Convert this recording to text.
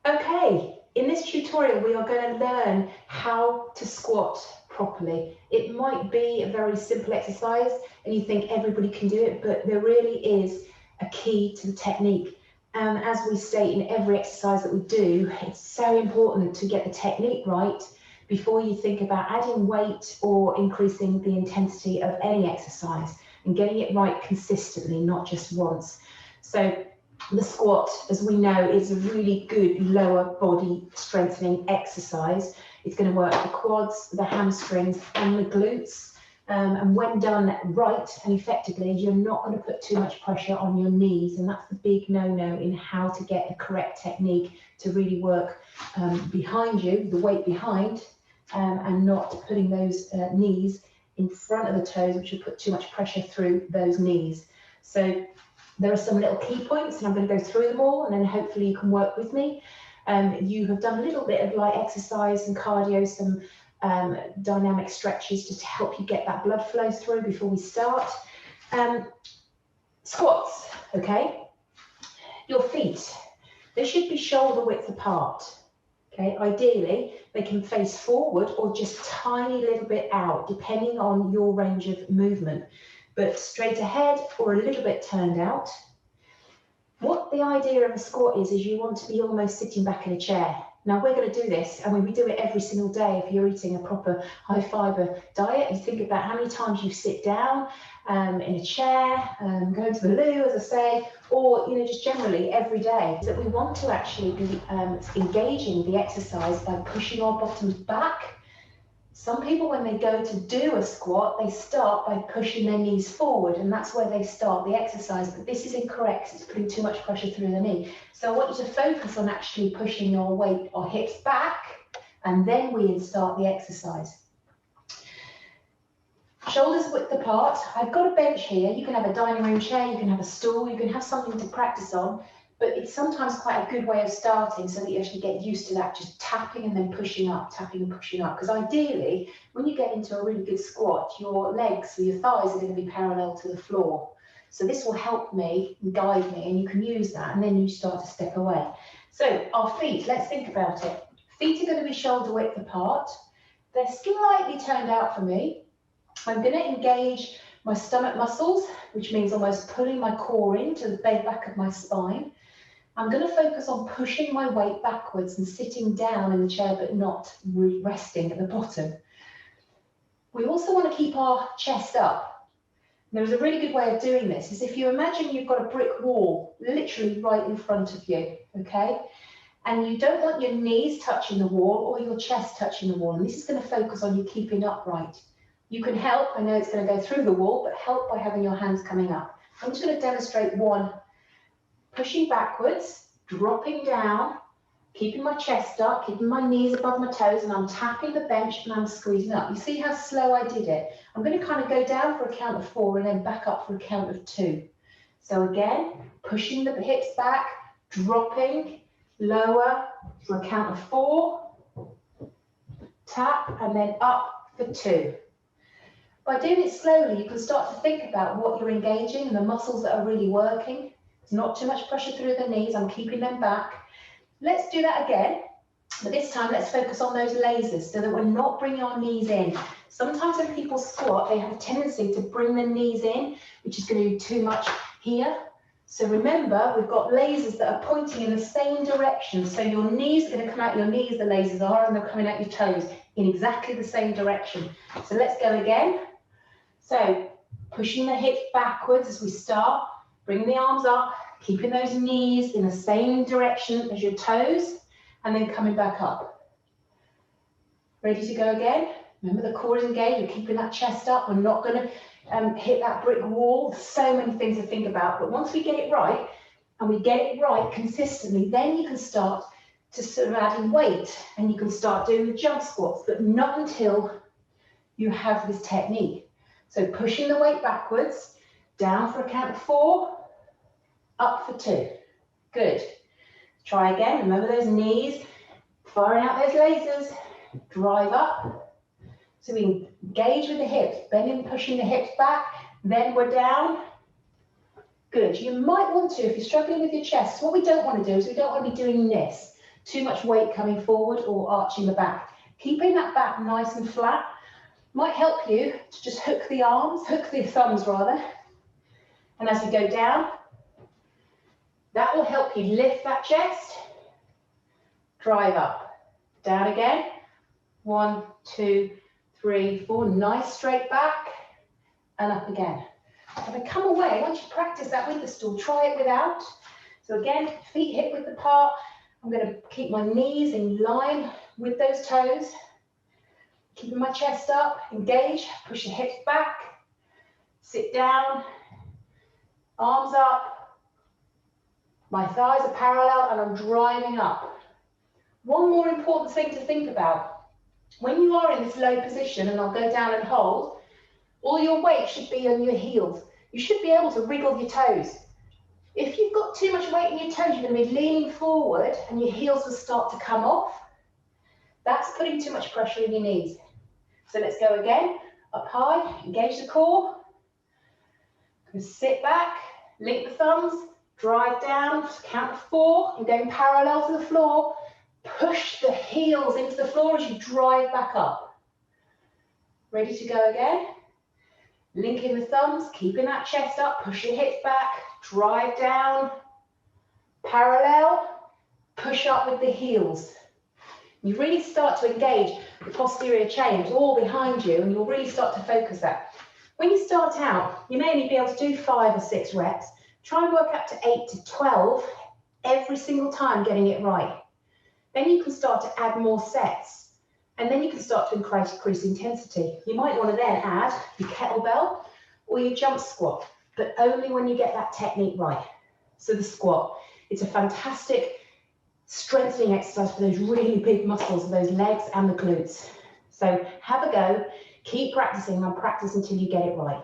Okay, in this tutorial we are going to learn how to squat properly. It might be a very simple exercise and you think everybody can do it, but there really is a key to the technique. And as we state in every exercise that we do, it's so important to get the technique right before you think about adding weight or increasing the intensity of any exercise, and getting it right consistently, not just once. So the squat, as we know, is a really good lower body strengthening exercise. It's going to work the quads, the hamstrings and the glutes. And when done right and effectively, you're not going to put too much pressure on your knees. And that's the big no-no in how to get the correct technique to really work behind you, the weight behind, and not putting those knees in front of the toes, which will put too much pressure through those knees. So there are some little key points and I'm going to go through them all, and then hopefully you can work with me. You have done a little bit of light exercise and cardio, some dynamic stretches just to help you get that blood flow through before we start. Squats, okay? Your feet, they should be shoulder width apart. Okay, ideally they can face forward or just tiny little bit out, depending on your range of movement, but straight ahead or a little bit turned out. What the idea of a squat is you want to be almost sitting back in a chair. Now we're going to do this, and we do it every single day. If you're eating a proper high fiber diet, you think about how many times you sit down in a chair, going to the loo, as I say, or just generally every day. That we want to actually be engaging the exercise by pushing our bottoms back. Some people, when they go to do a squat, they start by pushing their knees forward, and that's where they start the exercise. But this is incorrect. It's putting too much pressure through the knee. So I want you to focus on actually pushing your weight or hips back, and then we start the exercise. Shoulders width apart. I've got a bench here. You can have a dining room chair, you can have a stool, you can have something to practice on. But it's sometimes quite a good way of starting so that you actually get used to that, just tapping and then pushing up, tapping and pushing up. Because ideally, when you get into a really good squat, your legs or your thighs are going to be parallel to the floor. So this will help me and guide me, and you can use that, and then you start to step away. So our feet, let's think about it. Feet are going to be shoulder width apart. They're slightly turned out for me. I'm going to engage my stomach muscles, which means almost pulling my core into the back of my spine. I'm going to focus on pushing my weight backwards and sitting down in the chair, but not resting at the bottom. We also want to keep our chest up. There's a really good way of doing this, is if you imagine you've got a brick wall literally right in front of you, okay? And you don't want your knees touching the wall or your chest touching the wall. And this is going to focus on you keeping upright. You can help, I know it's going to go through the wall, but help by having your hands coming up. I'm just going to demonstrate one. Pushing backwards, dropping down, keeping my chest up, keeping my knees above my toes, and I'm tapping the bench and I'm squeezing up. You see how slow I did it? I'm going to kind of go down for a count of 4 and then back up for a count of 2. So again, pushing the hips back, dropping, lower for a count of 4, tap, and then up for 2. By doing it slowly, you can start to think about what you're engaging and the muscles that are really working. There's not too much pressure through the knees. I'm keeping them back. Let's do that again, but this time let's focus on those lasers so that we're not bringing our knees in. Sometimes when people squat, they have a tendency to bring their knees in, which is going to do too much here. So remember, we've got lasers that are pointing in the same direction. So your knees are going to come out your knees, the lasers are, and they're coming out your toes in exactly the same direction. So let's go again. So pushing the hips backwards as we start, bringing the arms up, keeping those knees in the same direction as your toes, and then coming back up. Ready to go again? Remember, the core is engaged. We're keeping that chest up. We're not going to hit that brick wall. So many things to think about. But once we get it right, and we get it right consistently, then you can start to sort of adding weight, and you can start doing the jump squats, but not until you have this technique. So pushing the weight backwards, down for a count of 4, up for 2. Good. Try again. Remember those knees, firing out those lasers. Drive up. So we engage with the hips, bending, pushing the hips back. Then we're down. Good. You might want to, if you're struggling with your chest, what we don't want to do is we don't want to be doing this. too much weight coming forward or arching the back. Keeping that back nice and flat might help you to just hook the arms, hook the thumbs rather. And as we go down, that will help you lift that chest, drive up, down again. 1, 2, 3, 4, nice straight back, and up again. And then come away, once you practice that with the stool, try it without. So again, feet hip width apart. I'm going to keep my knees in line with those toes. Keeping my chest up, engage, push your hips back, sit down, arms up. My thighs are parallel and I'm driving up. One more important thing to think about. When you are in this low position, and I'll go down and hold, all your weight should be on your heels. You should be able to wriggle your toes. If you've got too much weight in your toes, you're going to be leaning forward and your heels will start to come off. That's putting too much pressure in your knees. So let's go again. Up high, engage the core. Sit back, link the thumbs, drive down, count to 4, and going parallel to the floor. Push the heels into the floor as you drive back up. Ready to go again? Linking the thumbs, keeping that chest up, push your hips back, drive down, parallel, push up with the heels. You really start to engage the posterior chain. It's all behind you, and you'll really start to focus that. When you start out, you may only be able to do 5 or 6 reps. Try and work up to 8 to 12 every single time, getting it right. Then you can start to add more sets, and then you can start to increase intensity. You might want to then add your kettlebell or your jump squat, but only when you get that technique right. So the squat, it's a fantastic strengthening exercise for those really big muscles of those legs and the glutes. So have a go, keep practicing, and practice until you get it right.